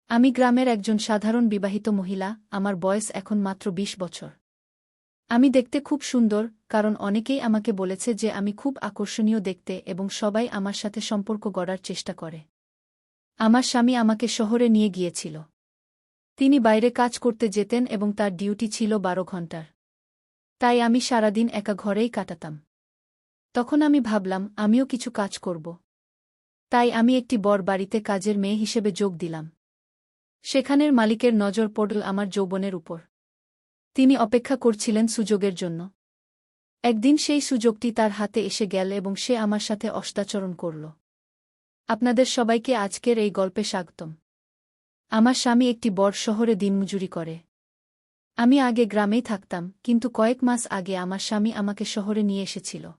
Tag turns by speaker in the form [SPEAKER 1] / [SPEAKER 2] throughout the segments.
[SPEAKER 1] আমি গ্রামের একজন সাধারণ বিবাহিত মহিলা, আমার বয়স এখন মাত্র ২০ বছর। আমি দেখতে খুব সুন্দর, কারণ অনেকেই আমাকে বলেছে যে আমি খুব আকর্ষণীয় দেখতে এবং সবাই আমার সাথে সম্পর্ক গড়ার চেষ্টা করে। আমার স্বামী আমাকে শহরে নিয়ে গিয়েছিল। তিনি বাইরে কাজ করতে যেতেন এবং তার ডিউটি ছিল ১২ ঘণ্টার। তাই আমি সারাদিন একা ঘরেই কাটাতাম। তখন আমি ভাবলাম আমিও কিছু কাজ করব। তাই আমি একটি বড় বাড়িতে কাজের মেয়ে হিসেবে যোগ দিলাম। সেখানের মালিকের নজর পড়ল আমার যৌবনের উপর। তিনি অপেক্ষা করছিলেন সুযোগের জন্য। একদিন সেই সুযোগটি তার হাতে এসে গেল এবং সে আমার সাথে অত্যাচারণ করল। আপনাদের সবাইকে আজকের এই গল্পে স্বাগতম। আমার স্বামী একটি বড় শহরে দিনমজুরি করে। আমি আগে গ্রামেই থাকতাম, কিন্তু কয়েক মাস আগে আমার স্বামী আমাকে শহরে নিয়ে এসেছিল।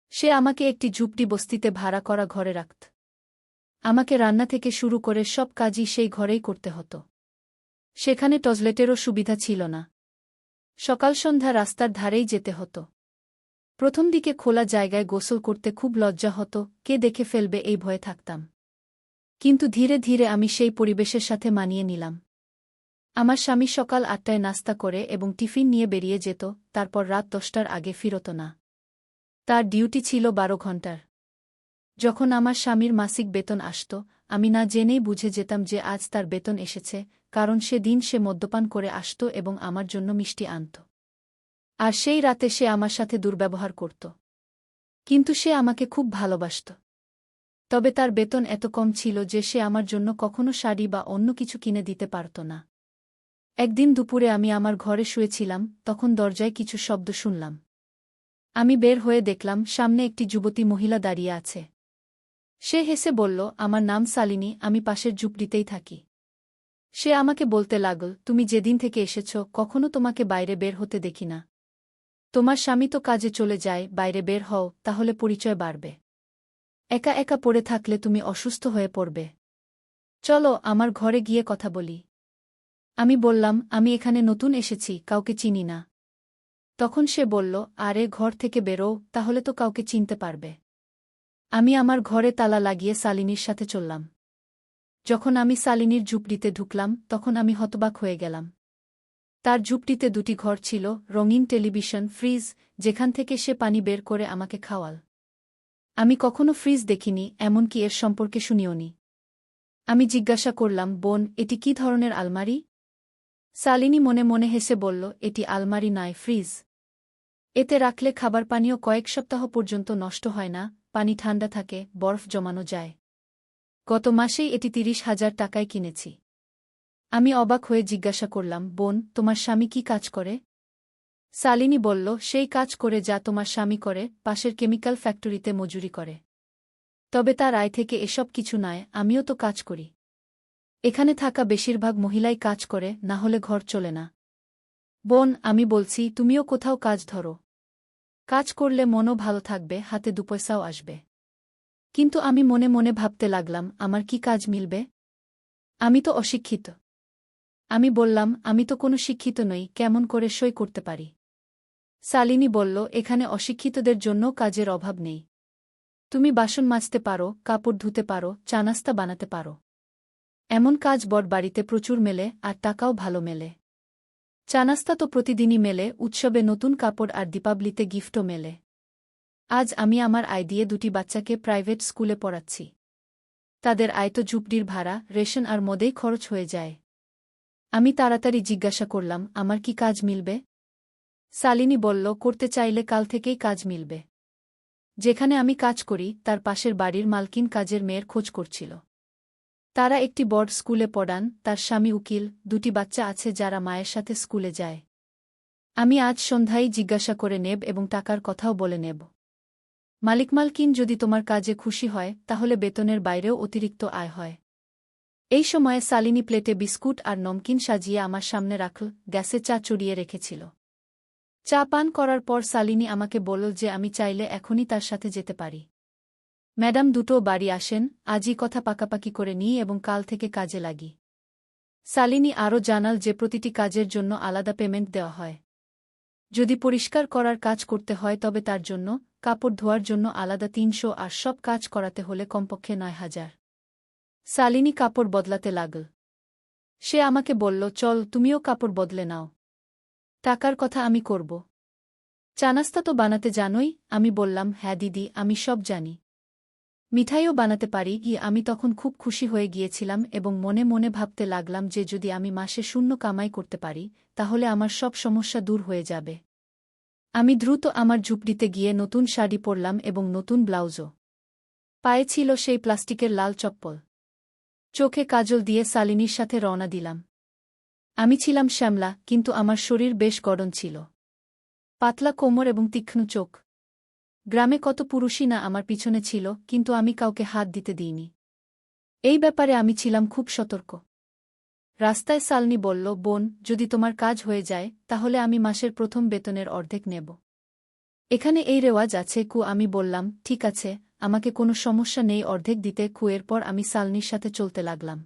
[SPEAKER 1] সে আমাকে একটি ঝুপড়ি বস্তিতে ভাড়া করা ঘরে রাখত। আমাকে রান্না থেকে শুরু করে সব কাজই সেই ঘরেই করতে হতো। সেখানে টয়লেটেরও সুবিধা ছিল না। সকাল সন্ধ্যা রাস্তার ধারেই যেতে হতো। প্রথম দিকে খোলা জায়গায় গোসল করতে খুব লজ্জা হতো, কে দেখে ফেলবে এই ভয়ে থাকতাম। কিন্তু ধীরে ধীরে আমি সেই পরিবেশের সাথে মানিয়ে নিলাম। আমার স্বামী সকাল ৮টায় নাস্তা করে এবং টিফিন নিয়ে বেরিয়ে যেত, তারপর রাত ১০টার আগে ফিরত না। তার ডিউটি ছিল ১২ ঘণ্টার। যখন আমার স্বামীর মাসিক বেতন আসত, আমি না জেনেই বুঝে যেতাম যে আজ তার বেতন এসেছে, কারণ সেদিন সে মদ্যপান করে আসত এবং আমার জন্য মিষ্টি আনত। আর সেই রাতে সে আমার সাথে দুর্ব্যবহার করত। কিন্তু সে আমাকে খুব ভালোবাসত। তবে তার বেতন এত কম ছিল যে সে আমার জন্য কখনো শাড়ি বা অন্য কিছু কিনে দিতে পারত না। একদিন দুপুরে আমি আমার ঘরে শুয়েছিলাম, তখন দরজায় কিছু শব্দ শুনলাম। আমি বের হয়ে দেখলাম সামনে একটি যুবতী মহিলা দাঁড়িয়ে আছে। সে হেসে বলল, আমার নাম শালিনী, আমি পাশের ঝুপড়িতেই থাকি। সে আমাকে বলতে লাগল, তুমি যেদিন থেকে এসেছ কখনো তোমাকে বাইরে বের হতে দেখি না। তোমার স্বামী তো কাজে চলে যায়, বাইরে বের হও, তাহলে পরিচয় বাড়বে। একা একা পড়ে থাকলে তুমি অসুস্থ হয়ে পড়বে। চলো আমার ঘরে গিয়ে কথা বলি। আমি বললাম, আমি এখানে নতুন এসেছি, কাউকে চিনি না। তখন সে বলল, আরে ঘর থেকে বেরো, তাহলে তো কাউকে চিনতে পারবে। আমি আমার ঘরে তালা লাগিয়ে শালিনীর সাথে চললাম। যখন আমি শালিনীর ঝুপড়িতে ঢুকলাম, তখন আমি হতবাক হয়ে গেলাম। তার ঝুপড়িতে দুটি ঘর ছিল, রঙিন টেলিভিশন, ফ্রিজ, যেখান থেকে সে পানি বের করে আমাকে খাওয়াল। আমি কখনো ফ্রিজ দেখিনি, এমনকি এর সম্পর্কে শুনিওনি। আমি জিজ্ঞাসা করলাম, বোন, এটি কী ধরনের আলমারি? শালিনী মনে মনে হেসে বলল, এটি আলমারি নয়, ফ্রিজ। এতে রাখলে খাবার পানীয় কয়েক সপ্তাহ পর্যন্ত নষ্ট হয় না, পানি ঠান্ডা থাকে, বরফ জমানো যায়। গত মাসেই এটি ৩০,০০০ টাকায় কিনেছি। আমি অবাক হয়ে জিজ্ঞাসা করলাম, বোন, তোমার স্বামী কি কাজ করে? শালিনী বলল, সেই কাজ করে যা তোমার স্বামী করে, পাশের কেমিক্যাল ফ্যাক্টরিতে মজুরি করে। তবে তার আয় থেকে এসব কিছু নয়, আমিও তো কাজ করি। এখানে থাকা বেশিরভাগ মহিলাই কাজ করে, না হলে ঘর চলে না। বোন, আমি বলছি তুমিও কোথাও কাজ ধরো। কাজ করলে মনও ভালো থাকবে, হাতে দুপয়সাও আসবে। কিন্তু আমি মনে মনে ভাবতে লাগলাম, আমার কি কাজ মিলবে? আমি তো অশিক্ষিত। আমি বললাম, আমি তো কোনো শিক্ষিত নই, কেমন করে সই করতে পারি? শালিনী বলল, এখানে অশিক্ষিতদের জন্য কাজের অভাব নেই। তুমি বাসন মাজতে পারো, কাপড় ধুতে পারো, চা নাস্তা বানাতে পারো। এমন কাজ বড় বাড়িতে প্রচুর মেলে, আর টাকাও ভালো মেলে। চা নাস্তা তো প্রতিদিনই মেলে, উৎসবে নতুন কাপড় আর দীপাবলিতে গিফটও মেলে। আজ আমি আমার আয় দিয়ে দুটি বাচ্চাকে প্রাইভেট স্কুলে পড়াচ্ছি। তাদের আয় তো ঝুপড়ির ভাড়া, রেশন আর মদেই খরচ হয়ে যায়। আমি তাড়াতাড়ি জিজ্ঞাসা করলাম, আমার কি কাজ মিলবে? শালিনী বলল, করতে চাইলে কাল থেকেই কাজ মিলবে। যেখানে আমি কাজ করি তার পাশের বাড়ির মালকিন কাজের মেয়ের খোঁজ করছিল। তারা একটি বড় স্কুলে পড়ান, তার স্বামী উকিল, দুটি বাচ্চা আছে যারা মায়ের সাথে স্কুলে যায়। আমি আজ সন্ধ্যায় জিজ্ঞাসা করে নেব এবং টাকার কথাও বলে নেব। মালিক-মালকিন যদি তোমার কাজে খুশি হয়, তাহলে বেতনের বাইরেও অতিরিক্ত আয় হয়। এই সময়ে শালিনী প্লেটে বিস্কুট আর নমকিন সাজিয়ে আমার সামনে রাখল, গ্যাসে চা চড়িয়ে রেখেছিল। চা পান করার পর শালিনী আমাকে বলল যে আমি চাইলে এখনই তার সাথে যেতে পারি। ম্যাডাম দুটো বাড়ি আসেন, আজই কথা পাকাপাকি করে নিই এবং কাল থেকে কাজে লাগি। শালিনী আরও জানাল যে প্রতিটি কাজের জন্য আলাদা পেমেন্ট দেওয়া হয়। যদি পরিষ্কার করার কাজ করতে হয় তবে তার জন্য, কাপড় ধোয়ার জন্য আলাদা ৩০০ আর সব কাজ করাতে হলে কমপক্ষে ৯,০০০। শালিনী কাপড় বদলাতে লাগল। সে আমাকে বলল, চল তুমিও কাপড় বদলে নাও। টাকার কথা আমি করব। চা নাস্তা তো বানাতে জানোই? আমি বললাম, হ্যাঁ দিদি, আমি সব জানি। মিঠাইও বানাতে পারি। আমি তখন খুব খুশি হয়ে গিয়েছিলাম এবং মনে মনে ভাবতে লাগলাম যে যদি আমি মাসে শূন্য কামাই করতে পারি তাহলে আমার সব সমস্যা দূর হয়ে যাবে। আমি দ্রুত আমার ঝুপড়িতে গিয়ে নতুন শাড়ি পরলাম এবং নতুন ব্লাউজও। পায়ে ছিল সেই প্লাস্টিকের লাল চপ্পল। চোখে কাজল দিয়ে শালিনীর সাথে রওনা দিলাম। আমি ছিলাম শ্যামলা, কিন্তু আমার শরীর বেশ গড়ন ছিল। পাতলা কোমর এবং তীক্ষ্ণ চোখ। গ্রামে কত পুরুষই না আমার পিছনে ছিল, কিন্তু আমি কাউকে হাত দিতে দিইনি। এই ব্যাপারে আমি ছিলাম খুব সতর্ক। রাস্তায় শালিনী বলল, বোন, যদি তোমার কাজ হয়ে যায় তাহলে আমি মাসের প্রথম বেতনের অর্ধেক নেব। এখানে এই রেওয়াজ আছে। আমি বললাম, ঠিক আছে, আমাকে কোনো সমস্যা নেই অর্ধেক দিতে। এরপর আমি শালিনীর সাথে চলতে লাগলাম।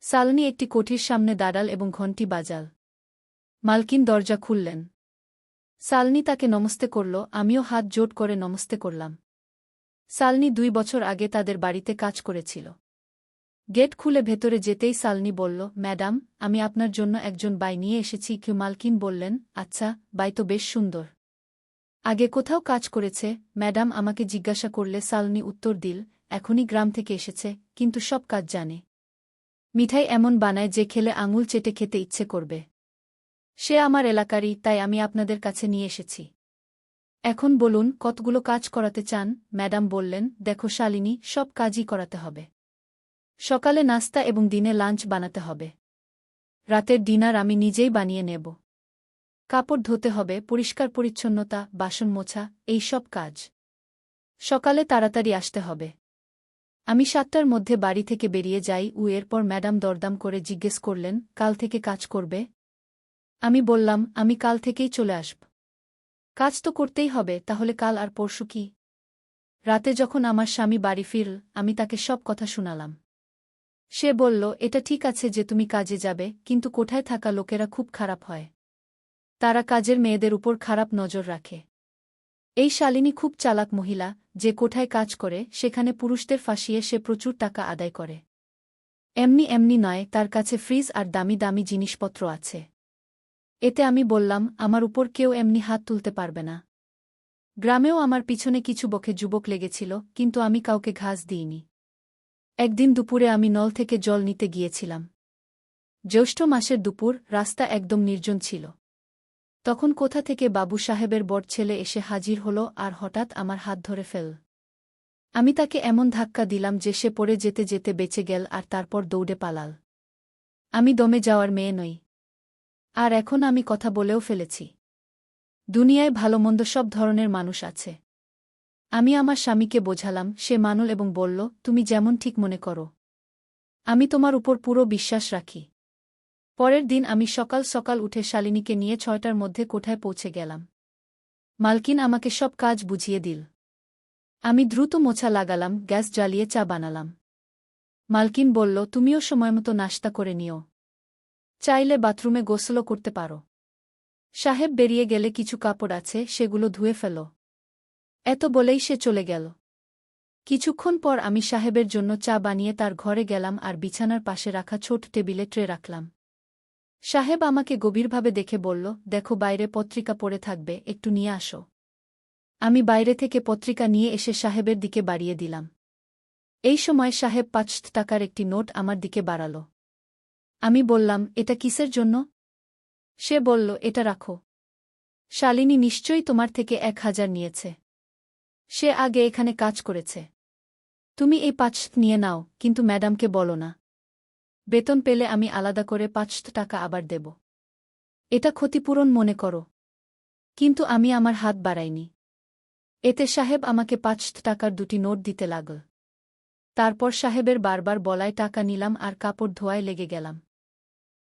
[SPEAKER 1] শালিনী একটি কোঠির সামনে দাঁড়াল এবং ঘণ্টি বাজাল। মালকিন দরজা খুললেন। শালিনী তাকে নমস্তে করল, আমিও হাত জোট করে নমস্তে করলাম। শালিনী 2 বছর আগে তাদের বাড়িতে কাজ করেছিল। গেট খুলে ভেতরে যেতেই শালিনী বলল, ম্যাডাম, আমি আপনার জন্য একজন বাই নিয়ে এসেছি। মালকিন বললেন, আচ্ছা, বাই তো বেশ সুন্দর। আগে কোথাও কাজ করেছে? ম্যাডাম আমাকে জিজ্ঞাসা করলে শালিনী উত্তর দিল, এখনই গ্রাম থেকে এসেছে, কিন্তু সব কাজ জানে। মিঠাই এমন বানায় যে খেলে আঙুল চেটে খেতে ইচ্ছে করবে। সে আমার এলাকারই, তাই আমি আপনাদের কাছে নিয়ে এসেছি। এখন বলুন, কতগুলো কাজ করাতে চান? ম্যাডাম বললেন, দেখো শালিনী, সব কাজই করাতে হবে। সকালে নাস্তা এবং দিনে লাঞ্চ বানাতে হবে। রাতের ডিনার আমি নিজেই বানিয়ে নেব। কাপড় ধুতে হবে, পরিষ্কার পরিচ্ছন্নতা, বাসন মোছা, এই সব কাজ। সকালে তাড়াতাড়ি আসতে হবে। আমি 7টার মধ্যে বাড়ি থেকে বেরিয়ে যাই। এরপর ম্যাডাম দরদাম করে জিজ্ঞেস করলেন, কাল থেকে কাজ করবে? আমি বললাম, আমি কাল থেকেই চলে আসব। কাজ তো করতেই হবে, তাহলে কাল আর পরশু কি? রাতে যখন আমার স্বামী বাড়ি ফিরল, আমি তাকে সব কথা শুনালাম। সে বলল, এটা ঠিক আছে যে তুমি কাজে যাবে, কিন্তু কোঠায় থাকা লোকেরা খুব খারাপ হয়। তারা কাজের মেয়েদের উপর খারাপ নজর রাখে। এই শালিনী খুব চালাক মহিলা, যে কোঠায় কাজ করে সেখানে পুরুষদের ফাঁসিয়ে সে প্রচুর টাকা আদায় করে। এমনি এমনি নয়, তার কাছে ফ্রিজ আর দামি দামি জিনিসপত্র আছে। এতে আমি বললাম, আমার উপর কেউ এমনি হাত তুলতে পারবে না। গ্রামেও আমার পিছনে কিছু বকে যুবক লেগেছিল, কিন্তু আমি কাউকে ঘাস দিইনি। একদিন দুপুরে আমি নল থেকে জল নিতে গিয়েছিলাম। জ্যৈষ্ঠ মাসের দুপুর, রাস্তা একদম নির্জন ছিল। তখন কোথা থেকে বাবু সাহেবের বড় ছেলে এসে হাজির হল আর হঠাৎ আমার হাত ধরে ফেল। আমি তাকে এমন ধাক্কা দিলাম যে সে পড়ে যেতে যেতে বেঁচে গেল আর তারপর দৌড়ে পালাল। আমি দমে যাওয়ার মেয়ে নই। আর এখন আমি কথা বলেও ফেলেছি। দুনিয়ায় ভালোমন্দ সব ধরনের মানুষ আছে। আমি আমার স্বামীকে বোঝালাম, সে মানল এবং বলল, তুমি যেমন ঠিক মনে করো। আমি তোমার উপর পুরো বিশ্বাস রাখি। পরের দিন আমি সকাল সকাল উঠে শালিনীকে নিয়ে 6টার মধ্যে কোঠায় পৌঁছে গেলাম। মালকিন আমাকে সব কাজ বুঝিয়ে দিল। আমি দ্রুত মোছা লাগালাম, গ্যাস জ্বালিয়ে চা বানালাম। মালকিন বলল, তুমিও সময়মতো নাশতা করে নিও। চাইলে বাথরুমে গোসলও করতে পারো। সাহেব বেরিয়ে গেলে কিছু কাপড় আছে, সেগুলো ধুয়ে ফেলো। এত বলেই সে চলে গেল। কিছুক্ষণ পর আমি সাহেবের জন্য চা বানিয়ে তার ঘরে গেলাম আর বিছানার পাশে রাখা ছোট টেবিলে ট্রে রাখলাম। সাহেব আমাকে গভীরভাবে দেখে বলল, দেখো, বাইরে পত্রিকা পড়ে থাকবে, একটু নিয়ে আসো। আমি বাইরে থেকে পত্রিকা নিয়ে এসে সাহেবের দিকে বাড়িয়ে দিলাম। এই সময় সাহেব 5 টাকার একটি নোট আমার দিকে বাড়াল। আমি বললাম, এটা কিসের জন্য? সে বলল, এটা রাখো। শালিনী নিশ্চয়ই তোমার থেকে 1000 নিয়েছে। সে আগে এখানে কাজ করেছে। তুমি এই 5 নিয়ে নাও, কিন্তু ম্যাডামকে বলো না। বেতন পেলে আমি আলাদা করে 5 টাকা আবার দেব। এটা ক্ষতিপূরণ মনে করো। কিন্তু আমি আমার হাত বাড়াইনি। এতে সাহেব আমাকে 5 টাকার 2টি নোট দিতে লাগল। তারপর সাহেবের বারবার বলায় টাকা নিলাম আর কাপড় ধোয়ায় লেগে গেলাম।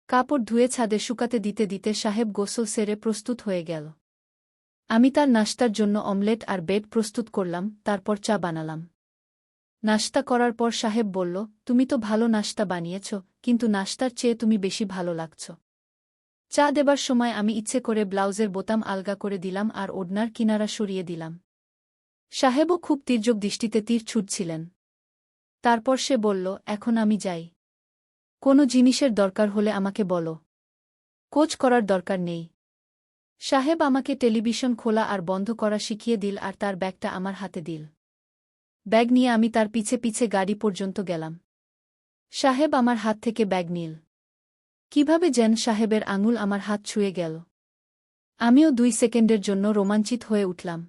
[SPEAKER 1] কাপড় ধুয়ে ছাদে শুকাতে দিতে দিতে সাহেব গোসল সেরে প্রস্তুত হয়ে গেল। আমি তার নাশতার জন্য অমলেট আর ব্রেড প্রস্তুত করলাম, তারপর চা বানালাম। নাশতা করার পর সাহেব বলল, তুমি তো ভালো নাশতা বানিয়েছ, কিন্তু নাশতার চেয়ে তুমি বেশি ভালো লাগছ। চা দেবার সময় আমি ইচ্ছে করে ব্লাউজের বোতাম আলগা করে দিলাম আর ওড়নার কিনারা সরিয়ে দিলাম। সাহেবও খুব তীর্যক দৃষ্টিতে তীর ছুটছিলেন। তারপর সে বলল, এখন আমি যাই। কোনো জিনিসের দরকার হলে আমাকে বলো। কোচ করার দরকার নেই। সাহেব আমাকে টেলিভিশন খোলা আর বন্ধ করা শিখিয়ে দিল আর তার ব্যাগটা আমার হাতে দিল। ব্যাগ নিয়ে আমি তার পিছে পিছে গাড়ি পর্যন্ত গেলাম। সাহেব আমার হাত থেকে ব্যাগ নিল। কিভাবে যেন সাহেবের আঙুল আমার হাত ছুঁয়ে গেল। আমিও 2 সেকেন্ডের জন্য রোমাঞ্চিত হয়ে উঠলাম।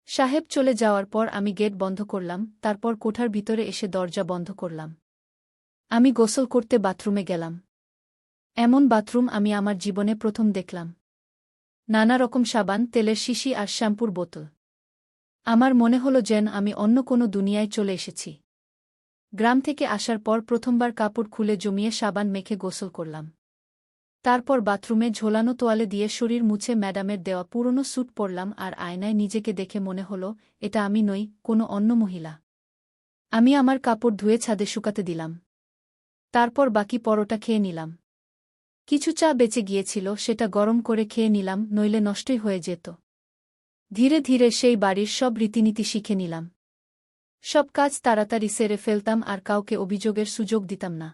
[SPEAKER 1] সাহেব চলে যাওয়ার পর আমি গেট বন্ধ করলাম, তারপর কোঠার ভিতরে এসে দরজা বন্ধ করলাম। আমি গোসল করতে বাথরুমে গেলাম। এমন বাথরুম আমি আমার জীবনে প্রথম দেখলাম। নানা রকম সাবান, তেলের শিশি আর শ্যাম্পুর বোতল। আমার মনে হলো যেন আমি অন্য কোনো দুনিয়ায় চলে এসেছি। গ্রাম থেকে আসার পর প্রথমবার কাপড় খুলে জমিয়ে সাবান মেখে গোসল করলাম। তারপর বাথরুমে ঝোলানো তোয়ালে দিয়ে শরীর মুছে ম্যাডামের দেওয়া পুরনো স্যুট পরলাম আর আয়নায় নিজেকে দেখে মনে হলো এটা আমি নই, কোনো অন্য মহিলা। আমি আমার কাপড় ধুয়ে ছাদে শুকাতে দিলাম। তারপর বাকি পরোটা খেয়ে নিলাম। কিছু চা বেঁচে গিয়েছিল, সেটা গরম করে খেয়ে নিলাম, নইলে নষ্টই হয়ে যেত। ধীরে ধীরে সেই বাড়ির সব রীতিনীতি শিখে নিলাম। সব কাজ তাড়াতাড়ি সেরে ফেলতাম আর কাউকে অভিযোগের সুযোগ দিতাম না।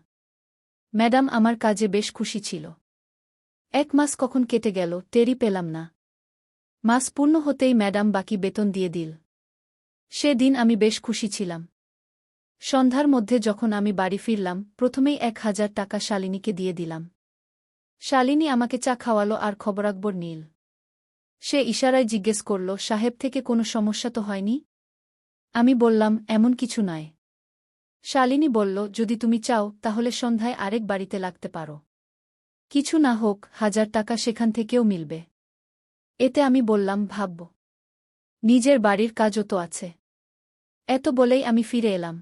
[SPEAKER 1] ম্যাডাম আমার কাজে বেশ খুশি ছিল। 1 মাস কখন কেটে গেল টেরই পেলাম না। মাস পূর্ণ হতেই ম্যাডাম বাকি বেতন দিয়ে দিল। সেদিন আমি বেশ খুশি ছিলাম। সন্ধ্যার মধ্যে যখন আমি বাড়ি ফিরলাম, প্রথমেই 1000 টাকা শালিনীকে দিয়ে দিলাম। শালিনী আমাকে চা খাওয়ালো আর খবরাখবর নিল। সে ইশারায় জিজ্ঞেস করল, সাহেব থেকে কোনো সমস্যা তো হয়নি? আমি বললাম, এমন কিছু নয়। শালিনী বলল, যদি তুমি চাও তাহলে সন্ধ্যায় আরেক বাড়িতে লাগতে পারো। কিছু না হোক, 1000 টাকা সেখান থেকেও মিলবে। এতে আমি বললাম, ভাবব। নিজের বাড়ির কাজও তো আছে। এত বলেই আমি ফিরে এলাম।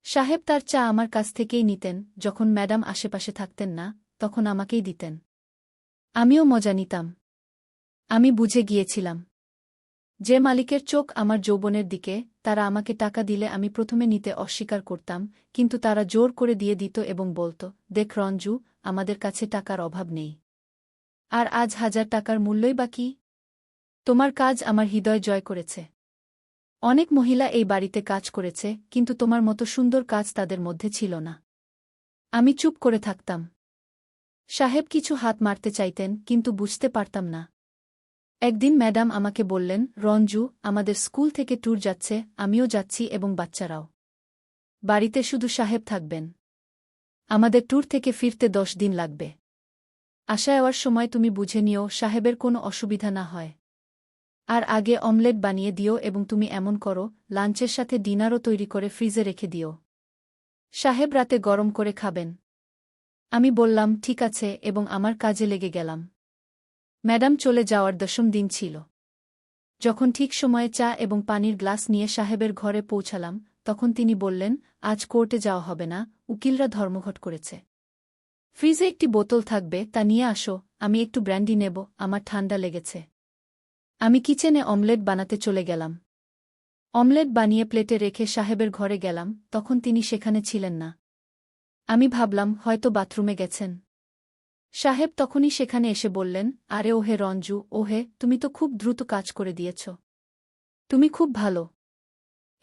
[SPEAKER 1] সাহেব তার চা আমার কাছ থেকেই নিতেন, যখন ম্যাডাম আশেপাশে থাকতেন না তখন আমাকেই দিতেন। আমিও মজা নিতাম। আমি বুঝে গিয়েছিলাম যে মালিকের চোখ আমার যৌবনের দিকে, তারা আমাকে টাকা দিলে আমি প্রথমে নিতে অস্বীকার করতাম, কিন্তু তারা জোর করে দিয়ে দিত এবং বলত, দেখ রঞ্জু, আমাদের কাছে টাকার অভাব নেই। আর আজ 1000 টাকার মূল্যই বা কি? তোমার কাজ আমার হৃদয় জয় করেছে। অনেক মহিলা এই বাড়িতে কাজ করেছে, কিন্তু তোমার মতো সুন্দর কাজ তাদের মধ্যে ছিল না। আমি চুপ করে থাকতাম। সাহেব কিছু হাত মারতে চাইতেন, কিন্তু বুঝতে পারতাম না। একদিন ম্যাডাম আমাকে বললেন, রঞ্জু, আমাদের স্কুল থেকে ট্যুর যাচ্ছে, আমিও যাচ্ছি এবং বাচ্চারাও। বাড়িতে শুধু সাহেব থাকবেন। আমাদের ট্যুর থেকে ফিরতে 10 দিন লাগবে। আশা যাওয়ার সময় তুমি বুঝে নিও সাহেবের কোনো অসুবিধা না হয়। আর আগে অমলেট বানিয়ে দিও এবং তুমি এমন করো, লাঞ্চের সাথে ডিনারও তৈরি করে ফ্রিজে রেখে দিও। সাহেব রাতে গরম করে খাবেন। আমি বললাম, ঠিক আছে, এবং আমার কাজে লেগে গেলাম। ম্যাডাম চলে যাওয়ার 10ম দিন ছিল। যখন ঠিক সময়ে চা এবং পানির গ্লাস নিয়ে সাহেবের ঘরে পৌঁছালাম, তখন তিনি বললেন, আজ কোর্টে যাওয়া হবে না, উকিলরা ধর্মঘট করেছে। ফ্রিজে একটি বোতল থাকবে, তা নিয়ে আসো, আমি একটু ব্র্যান্ডি নেব, আমার ঠান্ডা লেগেছে। আমি কিচেনে অমলেট বানাতে চলে গেলাম। অমলেট বানিয়ে প্লেটে রেখে সাহেবের ঘরে গেলাম, তখন তিনি সেখানে ছিলেন না। আমি ভাবলাম হয়তো বাথরুমে গেছেন। সাহেব তখনই সেখানে এসে বললেন, আরে ওহে রঞ্জু, ওহে, তুমি তো খুব দ্রুত কাজ করে দিয়েছ। তুমি খুব ভালো।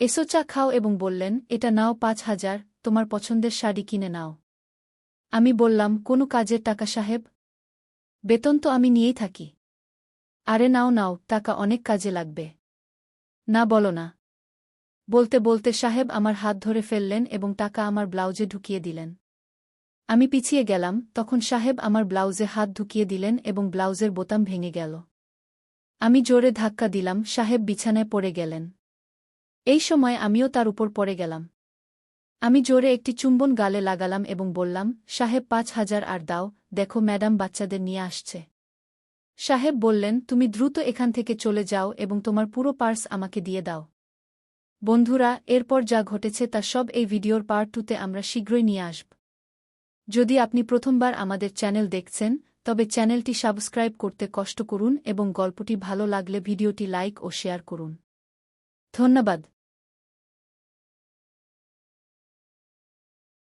[SPEAKER 1] এসো চা খাও, এবং বললেন, এটা নাও 5000, তোমার পছন্দের শাড়ি কিনে নাও। আমি বললাম, কোনো কাজের টাকা সাহেব? বেতন তো আমি নিয়েই থাকি। আরে নাও নাও, টাকা অনেক কাজে লাগবে। না বলো না। বলতে বলতে সাহেব আমার হাত ধরে ফেললেন এবং টাকা আমার ব্লাউজে ঢুকিয়ে দিলেন। আমি পিছিয়ে গেলাম, তখন সাহেব আমার ব্লাউজে হাত ঢুকিয়ে দিলেন এবং ব্লাউজের বোতাম ভেঙে গেল। আমি জোরে ধাক্কা দিলাম, সাহেব বিছানায় পড়ে গেলেন। এই সময় আমিও তার উপর পড়ে গেলাম। আমি জোরে একটি চুম্বন গালে লাগালাম এবং বললাম, সাহেব 5000 আর দাও, দেখো ম্যাডাম বাচ্চাদের নিয়ে আসছে। সাহেব বললেন, তুমি দ্রুত এখান থেকে চলে যাও এবং তোমার পুরো পার্স আমাকে দিয়ে দাও। বন্ধুরা, এরপর যা ঘটেছে তা সব এই ভিডিওর পার্ট 2তে আমরা শীঘ্রই নিয়ে আসব। যদি আপনি প্রথমবার আমাদের চ্যানেল দেখছেন, তবে চ্যানেলটি সাবস্ক্রাইব করতে কষ্ট করুন এবং গল্পটি ভালো লাগলে ভিডিওটি লাইক ও শেয়ার করুন। ধন্যবাদ।